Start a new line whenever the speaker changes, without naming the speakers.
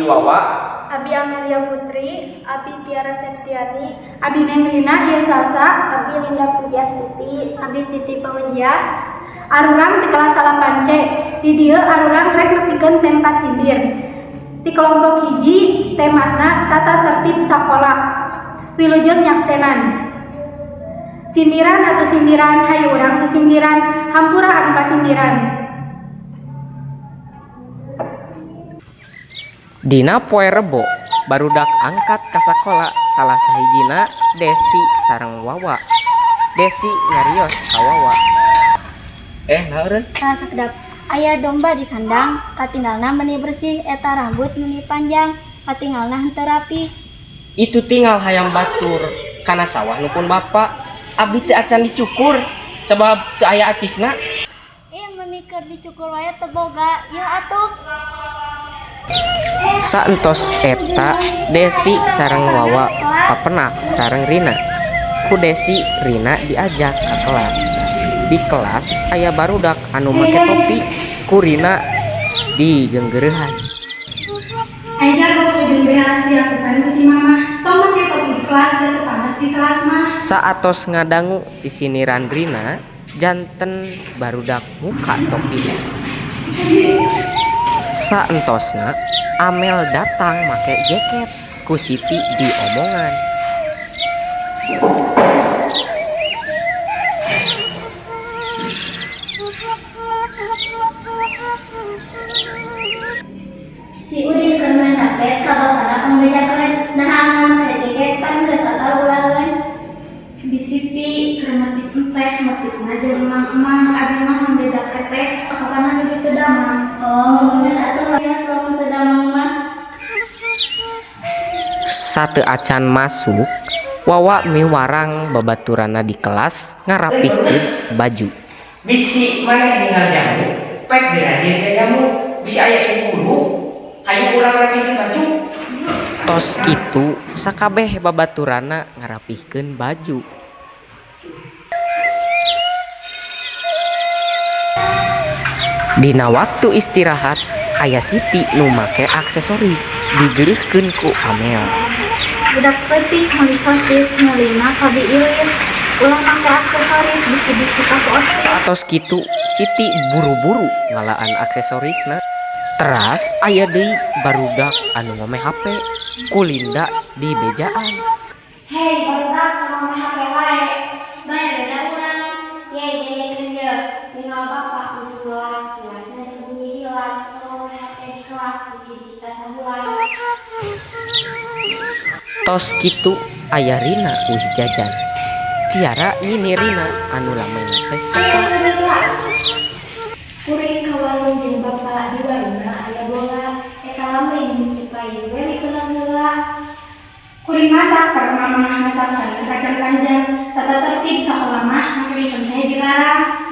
Wawa.
Abi Amelia Putri, Abi Tiara Septiani, Abi Neng Rina Ieu Salsa, Abi Linda Pujiastuti, Abi Siti Paujia. Arurang di kelas 8C. Di dieu arurang rek nepikeun tempa sindir. Di kelompok hiji temana tata tertib sakola. Wilujeng nyaksenan. Sindiran atau sindiran hayu urang sisindiran hampura anu kasindiran.
Dina poe Rebo barudak angkat ka sakola salah sahijina Desi sareng Wawa. Desi nyarios ka Wawa.
Naeureun?
Sakedap aya domba di kandang, katinggalna meuni bersih eta rambut meuni panjang, katinggalna henteu rapi.
Itu tinggal hayam batur kana sawah nupun bapak. Abdi teu acan dicukur sabab teu aya acisna.
Meuni keur dicukur wae teu boga, ieu atuh.
Saentos eta Desi sareng Wawa papenak sareng Rina. Ku Desi Rina diajak ka kelas. Di kelas aya barudak anu make topi, ku Rina digeunggeurehan.
Ayeuna kok jeung beas sia tadi si mama, tong make topi di kelas dan panas di kelas mah.
Saatos ngadangu sisiniran Rina, janten barudak muka topi. Saentosna Amel datang make jaket, ku Siti diomongan.
Si Udin keur main raket ka bapana pangbejakeun, nahangan make jaket pan geus satar ulaheun.
Di Siti keur metik entek metikna jeung emang-emang abi mah pangbeja teh kapana jadi teu damang.
Oh, geus atuh layas lamun teu damang mah.
Sateu acan masuk, Wawa miwarang babaturanna di kelas ngarapihkeun baju.
Bisi maneh ningali jamu, pek dirajin ka jamu, bisi aya ibu guru, hayu urang rapihkeun baju.
Tos kitu sakabeh babaturanna ngarapihkeun baju. Dina waktu istirahat aya Siti nu make aksesoris digeureuhkeun ku Amel.
Budak peutik meuli sosis meulina kabi ilis. Ulah make aksesoris bisi-bisi ka ku osis.
Saatos kitu Siti buru-buru ngalaan aksesorisna. Teras aya deui barudak anu ngomeh HP ku Linda di bejaan.
Hei, barudak ngomong HP wae. Bayar beda urang. Ye kerja. Tinggal bapak di kelasnya bunyi hilang. Ngomong HP di kelas di kita sambulan.
Tos kitu aya Rina wih jajan. Tiara ini Rina anu lamena teh sapa.
Kuring ka warung jeung bapak di warungna aya bola. Eta lamun si payu we dikeunang heula. Kuring masak sareng mama masak sareng kacang panjang. Tata tertib sakola mah make penting dilarang.